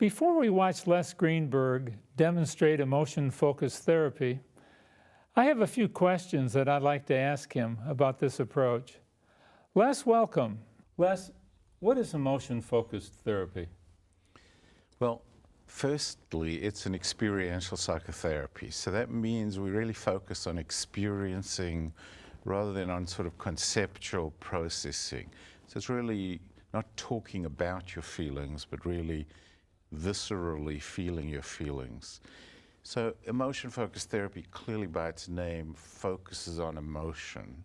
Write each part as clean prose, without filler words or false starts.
Before we watch Les Greenberg demonstrate emotion-focused therapy, I have a few questions that I'd like to ask him about this approach. Les, welcome. Les, what is emotion-focused therapy? Well, firstly, it's an experiential psychotherapy. So that means we really focus on experiencing rather than on sort of conceptual processing. So it's really not talking about your feelings, but really viscerally feeling your feelings. So emotion-focused therapy, clearly by its name, focuses on emotion.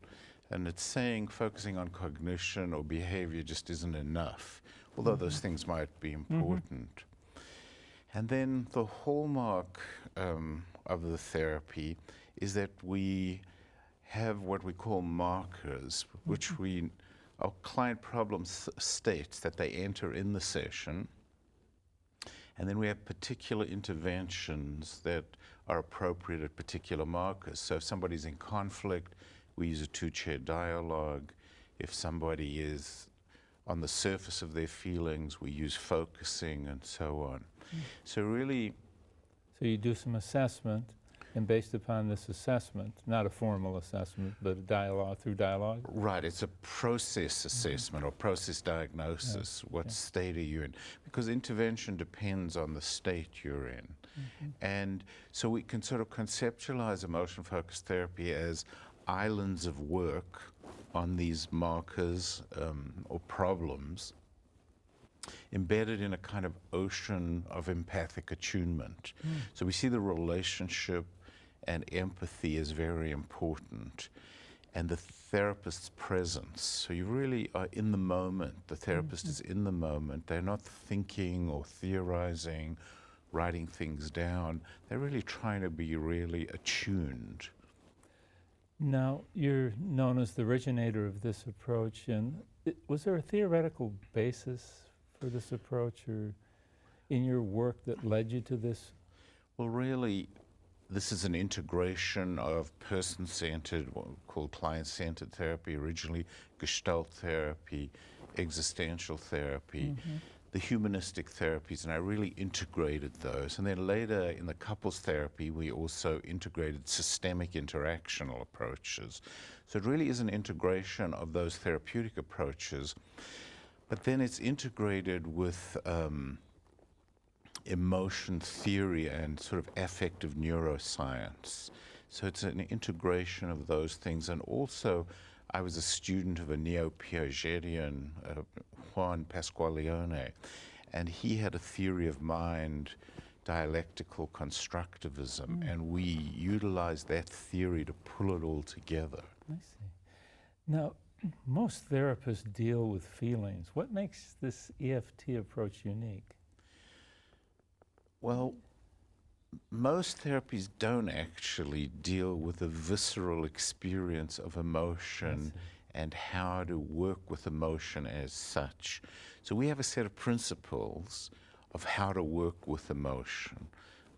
And it's saying focusing on cognition or behavior just isn't enough, although those things might be important. And then the hallmark of the therapy is that we have what we call markers, which our client problem states that they enter in the session. And then we have particular interventions that are appropriate at particular markers. So if somebody's in conflict, we use a two-chair dialogue. If somebody is on the surface of their feelings, we use focusing and so on. So really... So you do some assessment, and based upon this assessment, not a formal assessment, but a dialogue through dialogue? Right, it's a process assessment or process diagnosis. What state are you in? Because intervention depends on the state you're in. And so we can sort of conceptualize emotion-focused therapy as islands of work on these markers or problems embedded in a kind of ocean of empathic attunement. So we see the relationship and empathy is very important, and the therapist's presence. So you really are in the moment. The therapist is in the moment. They're not thinking or theorizing, writing things down. They're really trying to be really attuned. Now, you're known as the originator of this approach, and was there a theoretical basis for this approach or in your work that led you to this? Well, really, this is an integration of person-centered, what we call client-centered therapy, originally Gestalt therapy, existential therapy, the humanistic therapies, and I really integrated those. And then later in the couples therapy, we also integrated systemic interactional approaches. So it really is an integration of those therapeutic approaches, but then it's integrated with emotion theory and sort of affective neuroscience. So it's an integration of those things. And also, I was a student of a neo-Piagetian, Juan Pasqualeone, and he had a theory of mind, dialectical constructivism, and we utilized that theory to pull it all together. I see. Now, most therapists deal with feelings. What makes this EFT approach unique? Well, most therapies don't actually deal with the visceral experience of emotion and how to work with emotion as such. So we have a set of principles of how to work with emotion: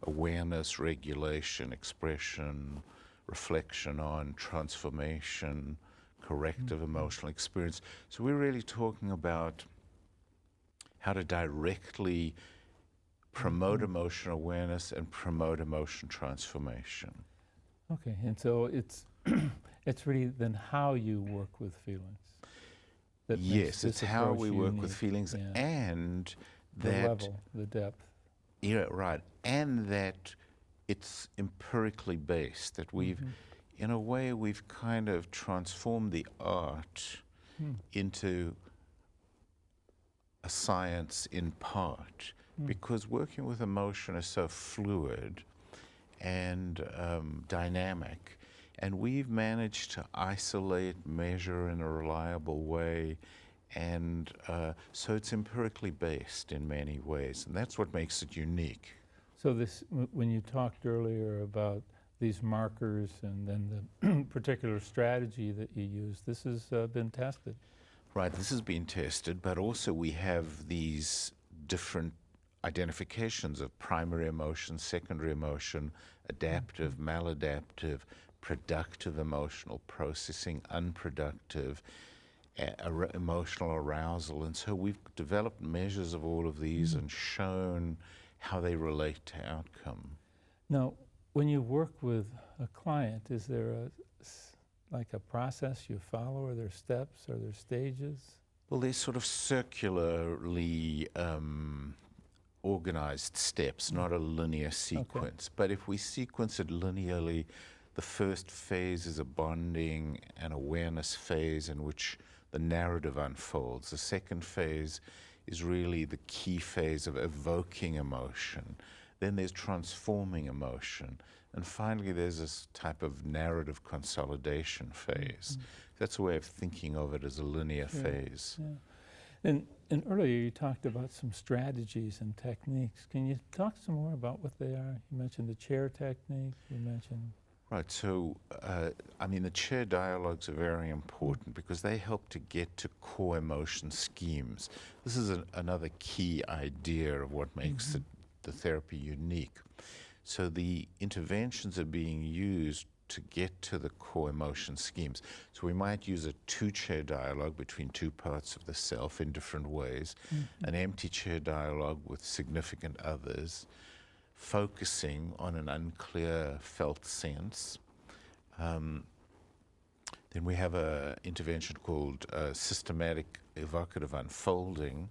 awareness, regulation, expression, reflection on, transformation, corrective emotional experience. So we're really talking about how to directly promote emotional awareness and promote emotion transformation. Okay, and so it's it's really then how you work with feelings. That Yes, it's how we work with feelings, and the that level, the depth. Yeah, right, and that it's empirically based. That we've, in a way, we've kind of transformed the art into a science in part. Because working with emotion is so fluid and dynamic, and we've managed to isolate, measure in a reliable way, and so it's empirically based in many ways, and that's what makes it unique. So this, when you talked earlier about these markers and then the particular strategy that you use, this has been tested. Right, this has been tested, but also we have these different identifications of primary emotion, secondary emotion, adaptive, maladaptive, productive emotional processing, unproductive, emotional arousal. And so we've developed measures of all of these and shown how they relate to outcome. Now, when you work with a client, is there like a process you follow? Are there steps? Are there stages? Well, there's sort of circularly organized steps, not a linear sequence. But if we sequence it linearly, the first phase is a bonding and awareness phase in which the narrative unfolds. The second phase is really the key phase of evoking emotion. Then there's transforming emotion. And finally, there's this type of narrative consolidation phase. That's a way of thinking of it as a linear phase. Yeah. And earlier you talked about some strategies and techniques. Can you talk some more about what they are? You mentioned the chair technique. You mentioned... Right, so, I mean, the chair dialogues are very important because they help to get to core emotion schemes. This is another key idea of what makes the therapy unique. So the interventions are being used to get to the core emotion schemes. So we might use a two-chair dialogue between two parts of the self in different ways, an empty chair dialogue with significant others, focusing on an unclear felt sense. Then we have an intervention called systematic evocative unfolding,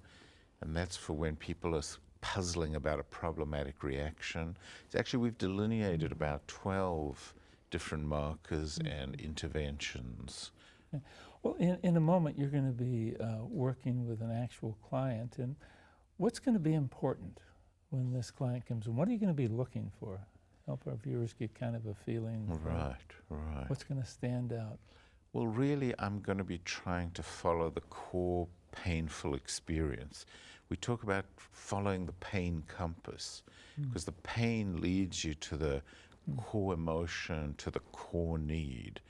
and that's for when people are puzzling about a problematic reaction. It's actually, we've delineated about 12 different markers and interventions. Okay. Well, in a moment, you're going to be working with an actual client, and what's going to be important when this client comes in? What are you going to be looking for? Help our viewers get kind of a feeling for Right. what's going to stand out. Well, really, I'm going to be trying to follow the core painful experience. We talk about following the pain compass, because the pain leads you to the core emotion, to the core need.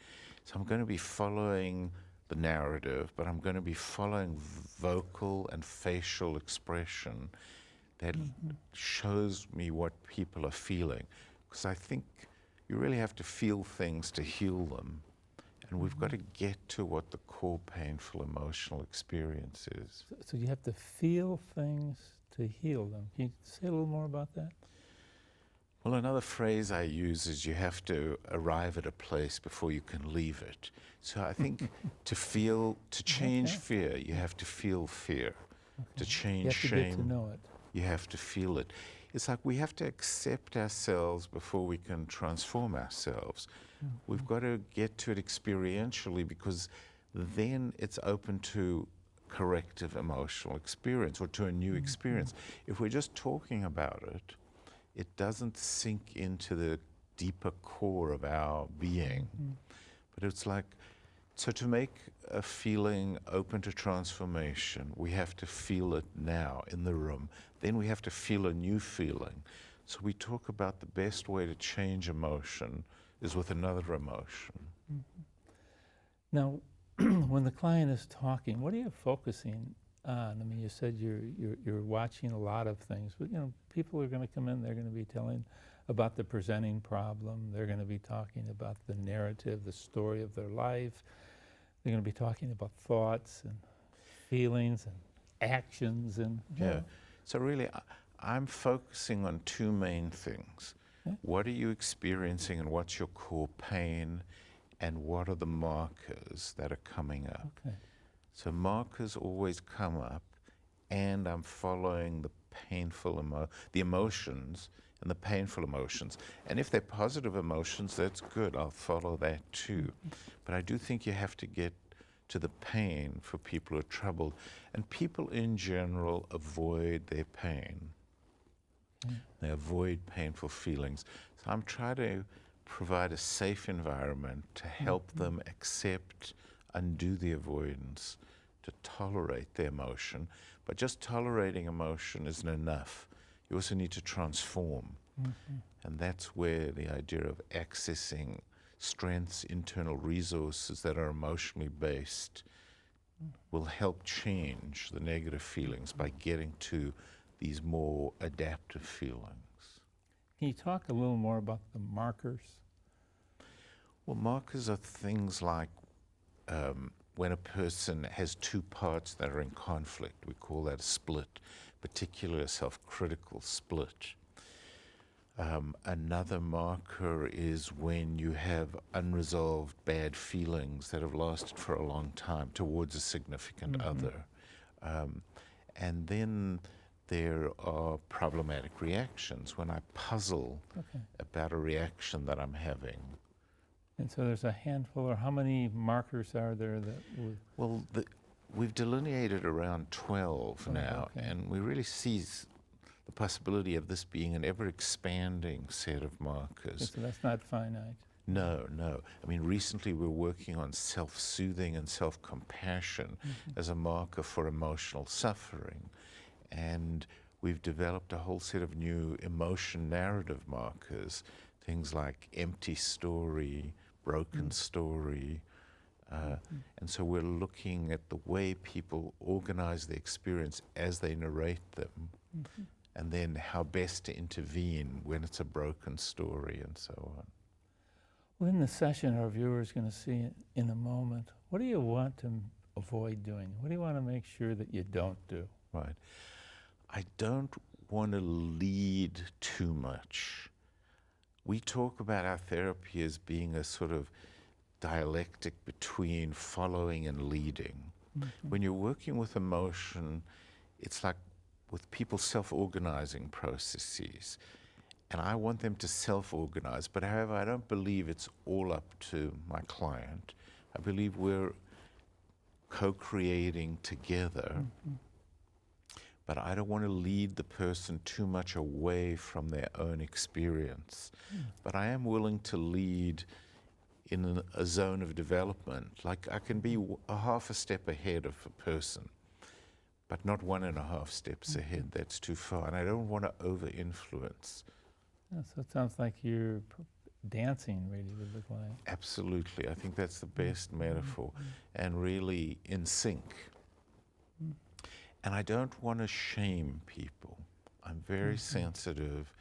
So I'm going to be following the narrative, but I'm going to be following vocal and facial expression that shows me what people are feeling. Because I think you really have to feel things to heal them. And we've got to get to what the core painful emotional experience is. So you have to feel things to heal them. Can you say a little more about that? Well, another phrase I use is you have to arrive at a place before you can leave it. So I think to change fear, you have to feel fear. To change shame, you have to get to know it. You have to feel it. It's like we have to accept ourselves before we can transform ourselves. We've got to get to it experientially, because then it's open to corrective emotional experience or to a new experience. If we're just talking about it, it doesn't sink into the deeper core of our being. But it's like, so to make a feeling open to transformation, we have to feel it now in the room. Then we have to feel a new feeling. So we talk about the best way to change emotion is with another emotion. Now, when the client is talking, what are you focusing on? I mean, you said you're watching a lot of things, but you know, people are going to come in, they're going to be telling about the presenting problem, they're going to be talking about the narrative, the story of their life, they're going to be talking about thoughts and feelings and actions and... Yeah, so really I'm focusing on two main things. What are you experiencing and what's your core pain, and what are the markers that are coming up? Okay. So markers always come up, and I'm following the painful the emotions and the painful emotions. And if they're positive emotions, that's good. I'll follow that too. But I do think you have to get to the pain for people who are troubled. And people in general avoid their pain. They avoid painful feelings. So I'm trying to provide a safe environment to help them accept, undo the avoidance, to tolerate the emotion. But just tolerating emotion isn't enough. You also need to transform. And that's where the idea of accessing strengths, internal resources that are emotionally based will help change the negative feelings by getting to these more adaptive feelings. Can you talk a little more about the markers? Well, markers are things like when a person has two parts that are in conflict. We call that a split, particularly a self-critical split. Another marker is when you have unresolved bad feelings that have lasted for a long time towards a significant other. And then there are problematic reactions when I puzzle about a reaction that I'm having. And so there's a handful, or how many markers are there that would... Well, we've delineated around 12 now, and we really see the possibility of this being an ever-expanding set of markers. So that's not finite. No, no. I mean, recently we're working on self-soothing and self-compassion as a marker for emotional suffering. And we've developed a whole set of new emotion narrative markers, things like empty story, broken story. And so we're looking at the way people organize the experience as they narrate them, and then how best to intervene when it's a broken story and so on. Well, in the session our viewers are going to see in a moment, what do you want to avoid doing? What do you want to make sure that you don't do? Right. I don't want to lead too much. We talk about our therapy as being a sort of dialectic between following and leading. When you're working with emotion, it's like with people self-organizing processes. And I want them to self-organize, but however, I don't believe it's all up to my client. I believe we're co-creating together, but I don't want to lead the person too much away from their own experience. But I am willing to lead in a zone of development. Like I can be a half a step ahead of a person, but not 1.5 steps ahead. That's too far, and I don't want to over-influence. Yeah, so it sounds like you're dancing really with the client. Absolutely. I think that's the best metaphor, and really in sync. And I don't want to shame people. I'm very sensitive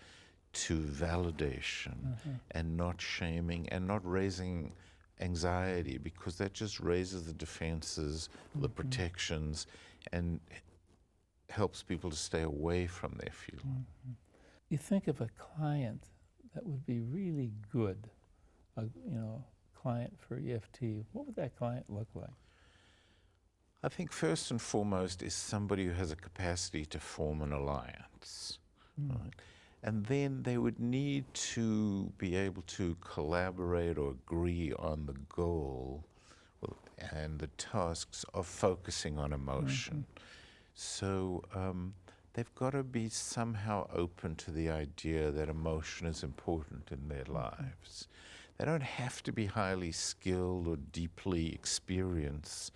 to validation and not shaming and not raising anxiety, because that just raises the defenses, the protections, and helps people to stay away from their feeling. You think of a client that would be really good, client for EFT. What would that client look like? I think first and foremost is somebody who has a capacity to form an alliance. Right? And then they would need to be able to collaborate or agree on the goal and the tasks of focusing on emotion. So they've got to be somehow open to the idea that emotion is important in their lives. They don't have to be highly skilled or deeply experiencing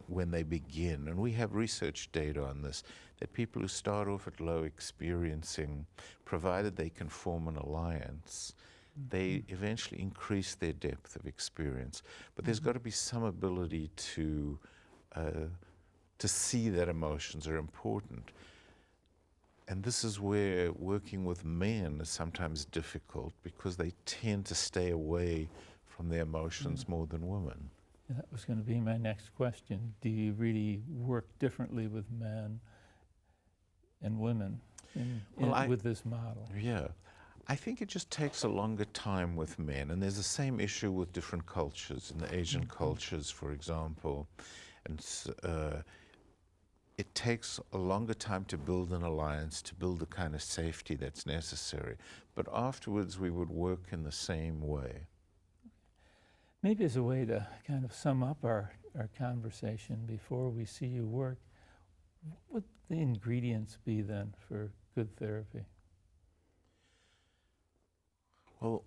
when they begin. And we have research data on this, that people who start off at low experiencing, provided they can form an alliance, they eventually increase their depth of experience. But there's got to be some ability to see that emotions are important. And this is where working with men is sometimes difficult, because they tend to stay away from their emotions more than women. Yeah, that was going to be my next question. Do you really work differently with men and women with this model? Yeah. I think it just takes a longer time with men, and there's the same issue with different cultures. In the Asian cultures, for example, and it takes a longer time to build an alliance, to build the kind of safety that's necessary. But afterwards, we would work in the same way. Maybe as a way to kind of sum up our conversation before we see you work, what would the ingredients be then for good therapy? Well,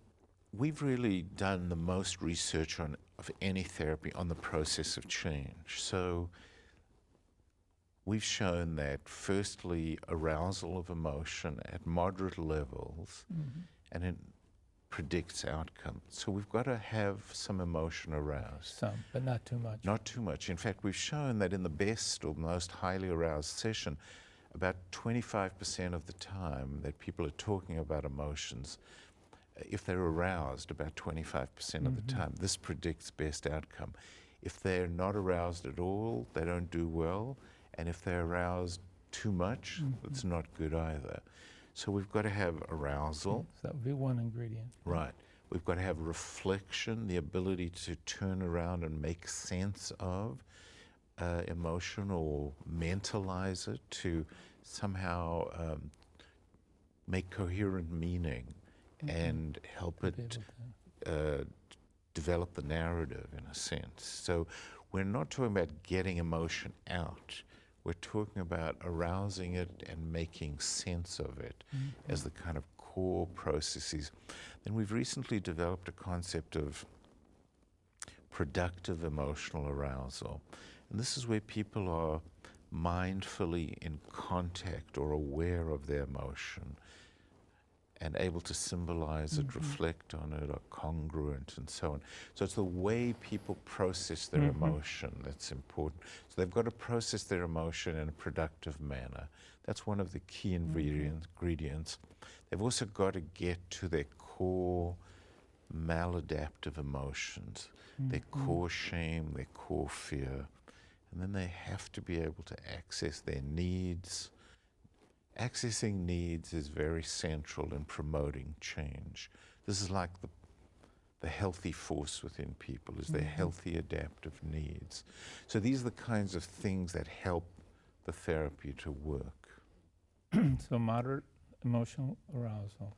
we've really done the most research of any therapy on the process of change. So we've shown that, firstly, arousal of emotion at moderate levels, and it predicts outcome. So we've got to have some emotion aroused. Some, but not too much. Not too much. In fact, we've shown that in the best or most highly aroused session, about 25% of the time that people are talking about emotions, if they're aroused about 25% of the time, this predicts best outcome. If they're not aroused at all, they don't do well. And if they're aroused too much, it's not good either. So we've got to have arousal. So that would be one ingredient. Right. We've got to have reflection, the ability to turn around and make sense of emotion or mentalize it, to somehow make coherent meaning and help Be it able to- develop the narrative in a sense. So we're not talking about getting emotion out. We're talking about arousing it and making sense of it as the kind of core processes. Then we've recently developed a concept of productive emotional arousal. And this is where people are mindfully in contact or aware of their emotion and able to symbolize it, reflect on it, are congruent, and so on. So it's the way people process their emotion that's important. So they've got to process their emotion in a productive manner. That's one of the key ingredients. They've also got to get to their core maladaptive emotions, their core shame, their core fear. And then they have to be able to access their needs. Accessing needs is very central in promoting change. This is like the healthy force within people, is their healthy adaptive needs. So these are the kinds of things that help the therapy to work. So moderate emotional arousal,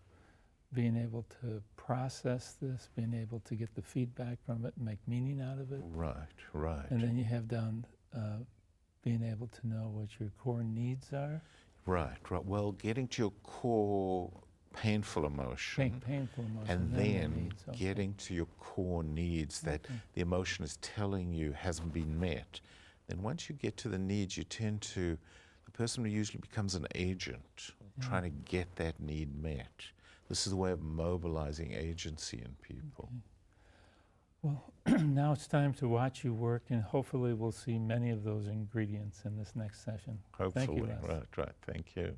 being able to process this, being able to get the feedback from it and make meaning out of it. Right, right. And then you have down being able to know what your core needs are. Right, right. Well, getting to your core painful emotion, Painful emotion. and the then needs, okay. getting to your core needs that the emotion is telling you hasn't been met. Then once you get to the needs, you tend to, the person who usually becomes an agent, trying to get that need met. This is a way of mobilizing agency in people. Well, now it's time to watch you work, and hopefully we'll see many of those ingredients in this next session. Hopefully, Thank you, Les. right. Thank you.